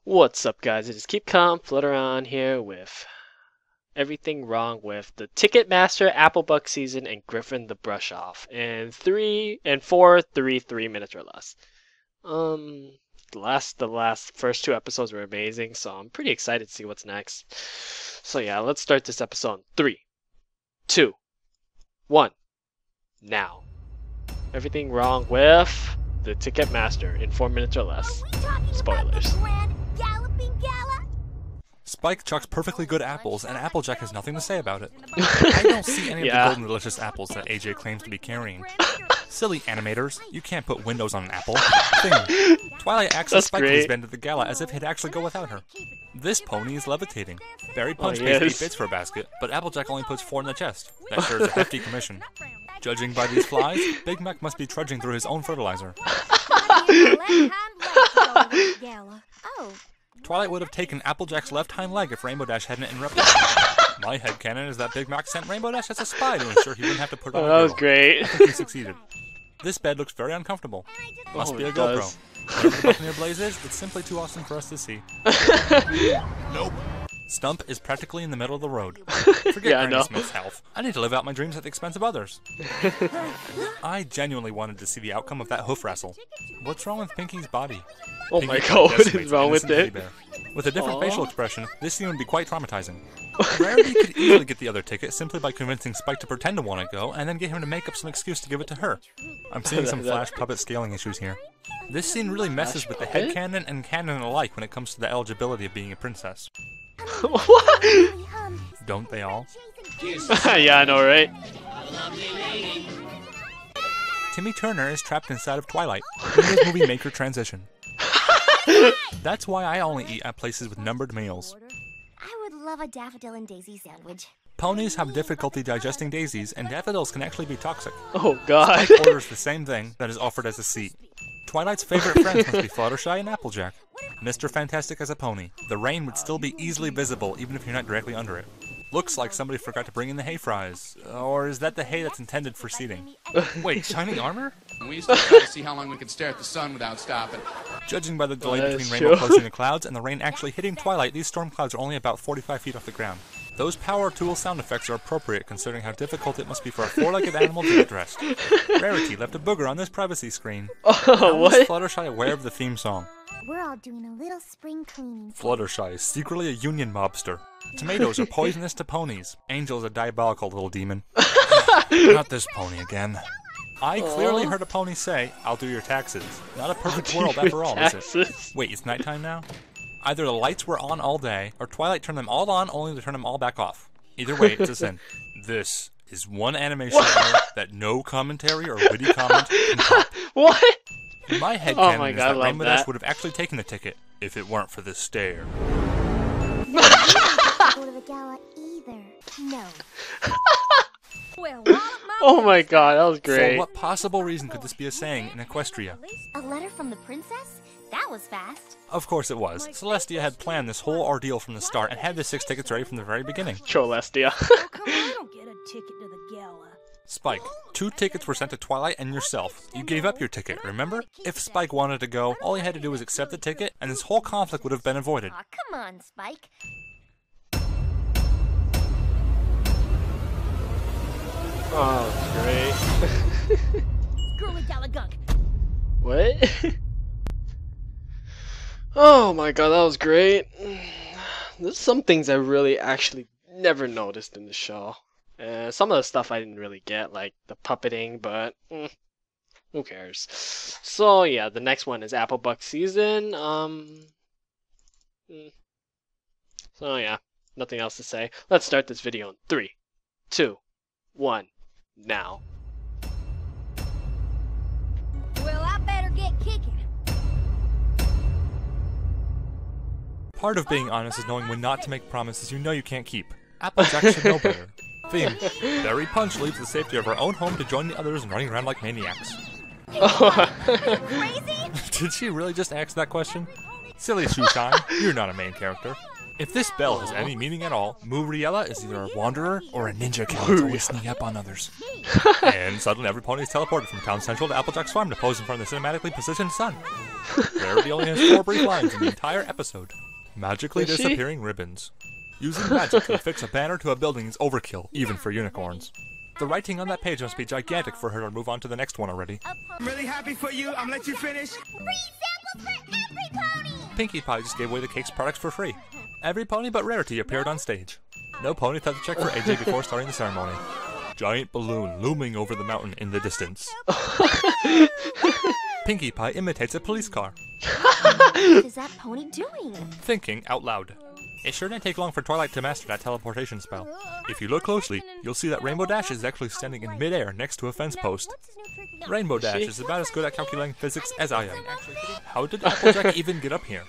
What's up, guys? It is KeepCalmFlutterOn here with everything wrong with the Ticketmaster, Applebuck season, and Griffin the Brush Off, and 3 minutes or less. The last first two episodes were amazing, so I'm pretty excited to see what's next. So yeah, let's start this episode in 3, 2, 1, now. Everything wrong with the Ticketmaster in 4 minutes or less. Spoilers. Spike chucks perfectly good apples, and Applejack has nothing to say about it. I don't see any of the golden delicious apples that AJ claims to be carrying. Silly animators, you can't put windows on an apple. Thing. Twilight acts as Spike leads Ben to the gala as if he'd actually go without her. This pony is levitating. Barry Punch pays 8 bits for a basket, but Applejack only puts 4 in the chest. That sure is a hefty commission. Judging by these flies, Big Mac must be trudging through his own fertilizer. Twilight would have taken Applejack's left hind leg if Rainbow Dash hadn't interrupted him. My headcanon is that Big Mac sent Rainbow Dash as a spy to ensure he wouldn't have to put on a that was great. I think he succeeded. This bed looks very uncomfortable. Must be a GoPro. Whatever the Buccaneer Blaze is, it's simply too awesome for us to see. Nope. Stump is practically in the middle of the road. Forget Granny Smith's health. I need to live out my dreams at the expense of others. I genuinely wanted to see the outcome of that hoof wrestle. What's wrong with Pinky's body? Oh my god, what is wrong with it? With a different facial expression, this scene would be quite traumatizing. Rarity could easily get the other ticket simply by convincing Spike to pretend to want to go, and then get him to make up some excuse to give it to her. I'm seeing some Flash puppet scaling issues here. This scene really messes with the headcanon and canon alike when it comes to the eligibility of being a princess. What? Don't they all? Yeah, I know, right? Timmy Turner is trapped inside of Twilight. His movie maker transition. That's why I only eat at places with numbered meals. I would love a daffodil and daisy sandwich. Ponies have difficulty digesting daisies, and daffodils can actually be toxic. Oh god. Spike orders the same thing that is offered as a seat. Twilight's favorite friends must be Fluttershy and Applejack. Mr. Fantastic as a pony. The rain would still be easily visible even if you're not directly under it. Looks like somebody forgot to bring in the hay fries. Or is that the hay that's intended for seating? Wait, shining armor? We used to try to see how long we could stare at the sun without stopping. Judging by the delay between rainbow closing the clouds and the rain actually hitting Twilight, these storm clouds are only about 45 feet off the ground. Those power tool sound effects are appropriate considering how difficult it must be for a 4-legged animal to get dressed. Rarity left a booger on this privacy screen. Oh, what? How is Fluttershy aware of the theme song? We're all doing a little spring cleaning. Fluttershy is secretly a union mobster. Tomatoes are poisonous to ponies. Angel is a diabolical little demon. Not this pony again. I clearly heard a pony say, "I'll do your taxes." Not a perfect world after all, is it? Wait, it's nighttime now? Either the lights were on all day, or Twilight turned them all on only to turn them all back off. Either way, it's a sin. This is one animation error that no commentary or witty comment can top. What? My headcanon is that Rainbow Dash would have actually taken the ticket if it weren't for this stare. Go to the gala either. No. Oh my god, that was great. For what possible reason could this be a saying in Equestria? A letter from the princess? That was fast. Of course it was. Celestia had planned this whole ordeal from the start and had the 6 tickets ready from the very beginning. Trolestia. I don't get a ticket to the gala. Spike, 2 tickets were sent to Twilight and yourself. You gave up your ticket, remember? If Spike wanted to go, all he had to do was accept the ticket, and this whole conflict would have been avoided. Aw, come on, Spike. Oh, that's great. Girly gala gunk. What? Oh my god, that was great. There's some things I really actually never noticed in the show. Some of the stuff I didn't really get, like the puppeting, but who cares? So yeah, the next one is Applebuck season. So yeah, nothing else to say. Let's start this video in 3, 2, 1, now. Well, I better get kicking. Part of being honest is knowing when not to make promises you know you can't keep. Applejack should know better. Theme. Barry Punch leaves the safety of her own home to join the others in running around like maniacs. Crazy? Did she really just ask that question? Silly Shoeshine, you're not a main character. If this bell has any meaning at all, Muriella is either a wanderer or a ninja killer to always sneak up on others. And suddenly every pony is teleported from town central to Applejack's farm to pose in front of the cinematically positioned sun. Rarity only has 4 brief lines in the entire episode. Magically disappearing ribbons. Using magic to affix a banner to a building is overkill, even for unicorns. The writing on that page must be gigantic for her to move on to the next one already. I'm really happy for you. I'm gonna let you finish. Free samples for every pony! Pinkie Pie just gave away the cake's products for free. Every pony but Rarity appeared on stage. No pony thought to check for AJ before starting the ceremony. Giant balloon looming over the mountain in the distance. Pinkie Pie imitates a police car. What is that pony doing? Thinking out loud. It sure didn't take long for Twilight to master that teleportation spell. If you look closely, you'll see that Rainbow Dash is actually standing in midair next to a fence post. Rainbow Dash is about as good at calculating physics as I am. How did Applejack even get up here?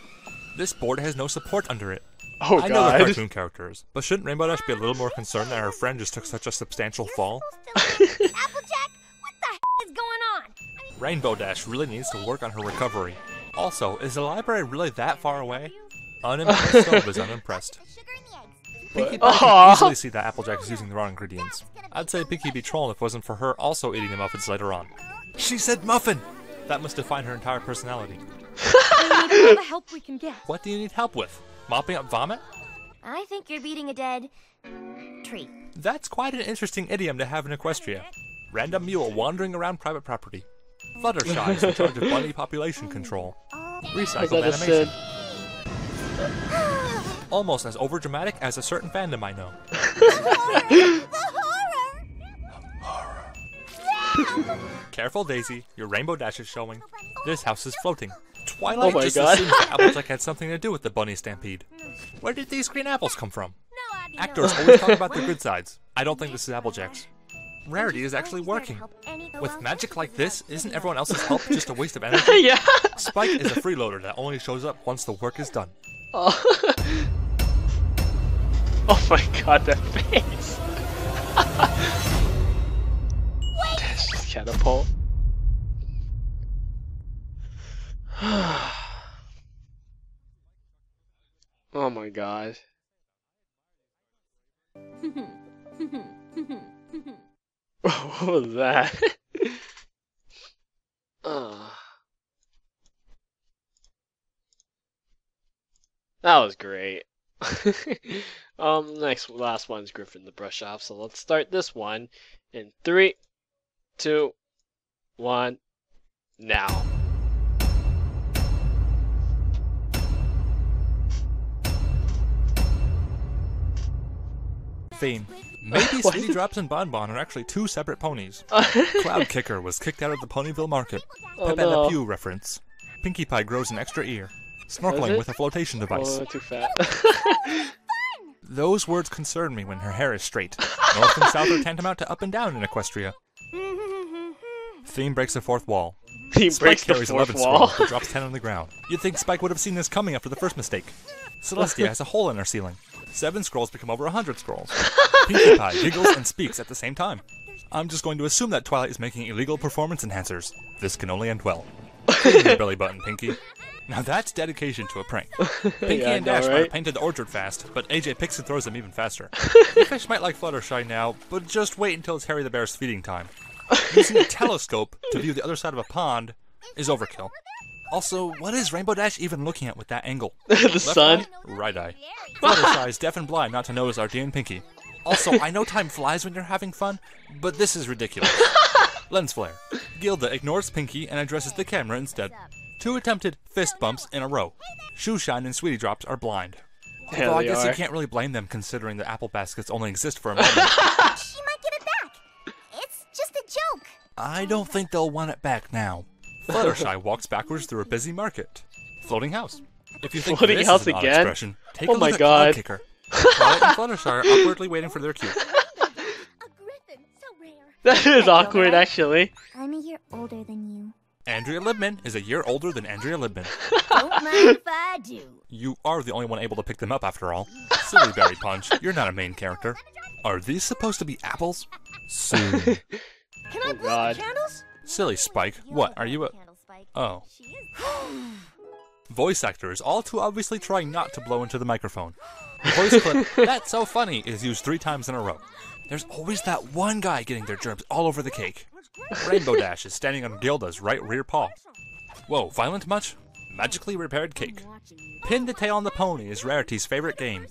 This board has no support under it. Oh, I know God. they're cartoon characters, but shouldn't Rainbow Dash be a little more concerned that her friend just took such a substantial fall? Applejack, what the is going on? Rainbow Dash really needs to work on her recovery. Also, is the library really that far away? Unimpressed Stove is unimpressed. Pinkie Pie can easily see that Applejack is using the wrong ingredients. I'd say Pinkie be trolling if it wasn't for her also eating the muffins later on. She said muffin! That must define her entire personality. We need all the help we can get. What do you need help with? Mopping up vomit? I think you're beating a dead tree. That's quite an interesting idiom to have in Equestria. Random mule wandering around private property. Fluttershy is in charge of bunny population control. Recycled animation. Almost as overdramatic as a certain fandom I know. Careful, Daisy. Your Rainbow Dash is showing. This house is floating. Twilight just assumes that Applejack had something to do with the bunny stampede. Where did these green apples come from? Actors always talk about the good sides. I don't think this is Applejack's. Rarity is actually working. With magic like this, isn't everyone else's help just a waste of energy? Yeah. Spike is a freeloader that only shows up once the work is done. Oh, oh my God, that face. That's just catapult. Oh my God. What was that? That was great. Last one's Griffin the Brush Off. So let's start this one in 3, 2, 1, now. Theme. Maybe Sweetie Drops and Bonbon are actually 2 separate ponies. Cloud Kicker was kicked out of the Ponyville market. Oh, Pepe no. Le Pew reference. Pinkie Pie grows an extra ear. Snorkeling with a flotation device. Oh, too fat. Those words concern me when her hair is straight. North and south are tantamount to up and down in Equestria. Theme breaks the 4th wall. He Spike breaks the carries 4th 11 wall. scrolls but drops 10 on the ground. You'd think Spike would have seen this coming after the first mistake. Celestia has a hole in her ceiling. 7 scrolls become over 100 scrolls. Pinkie Pie giggles and speaks at the same time. I'm just going to assume that Twilight is making illegal performance enhancers. This can only end well. Clean your belly button, Pinkie. Now that's dedication to a prank. Pinkie Yeah, and I know, Dash might right? have painted the orchard fast, but AJ picks and throws them even faster. The fish might like Fluttershy now, but just wait until it's Harry the Bear's feeding time. Using a telescope to view the other side of a pond is overkill. Also, what is Rainbow Dash even looking at with that angle? The Left sun. eye? Right eye. Fluttershy is deaf and blind not to notice our dear Pinkie. Also, I know time flies when you're having fun, but this is ridiculous. Lens flare. Gilda ignores Pinkie and addresses the camera instead. 2 attempted fist bumps in a row. Shoeshine and Sweetie Drops are blind. Yeah, Although I they guess are. you can't really blame them considering the apple baskets only exist for a moment. She might get it back. It's just a joke. I don't think they'll want it back now. Fluttershy walks backwards through a busy market. Floating house. If you think Floating this house is an odd again? expression, take Oh a look my at God. Cloud Kicker. Twilight and Fluttershy are awkwardly waiting for their cue. A griffin, so rare. That is awkward, actually. I'm a year older than you. Andrea Libman is a year older than Andrea Libman. Don't mind if I do. You are the only one able to pick them up after all. Silly Berry Punch, you're not a main character. Are these supposed to be apples? Soon. Can I Oh, blow God. the candles? Silly Spike, what, are you a... Candle Spike. Oh. She is. Voice actors all too obviously trying not to blow into the microphone. The voice clip, "That's so funny," is used 3 times in a row. There's always that one guy getting their germs all over the cake. Rainbow Dash is standing on Gilda's right rear paw. Whoa, violent much? Magically repaired cake. Pin to tail on the pony is Rarity's favorite game.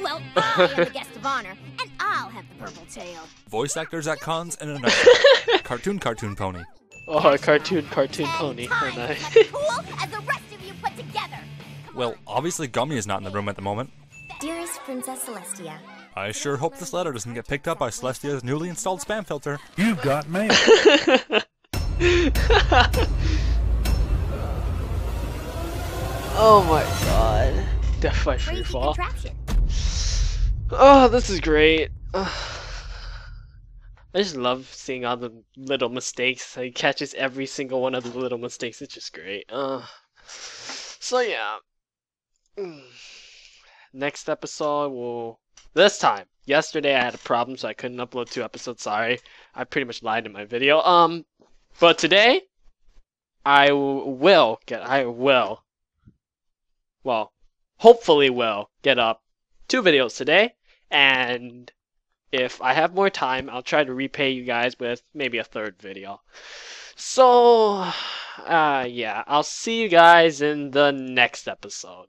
Well, I am the guest of honor, and I'll have the purple tail. Voice actors at cons and a nutshell. Cartoon pony. Oh, a cartoon pony. Oh, nice. As cool as the rest of you put together. Well, obviously Gummy is not in the room at the moment. Dearest Princess Celestia, I sure hope this letter doesn't get picked up by Celestia's newly installed spam filter. You've got mail. Oh my god. Death by Crazy Freefall. contraption. Oh, this is great. I just love seeing all the little mistakes. He catches every single one of the little mistakes. It's just great. So yeah. Next episode will... This time. Yesterday I had a problem, so I couldn't upload 2 episodes. Sorry. I pretty much lied in my video. But today, well, hopefully will get up 2 videos today. And if I have more time, I'll try to repay you guys with maybe a 3rd video. So, yeah, I'll see you guys in the next episode.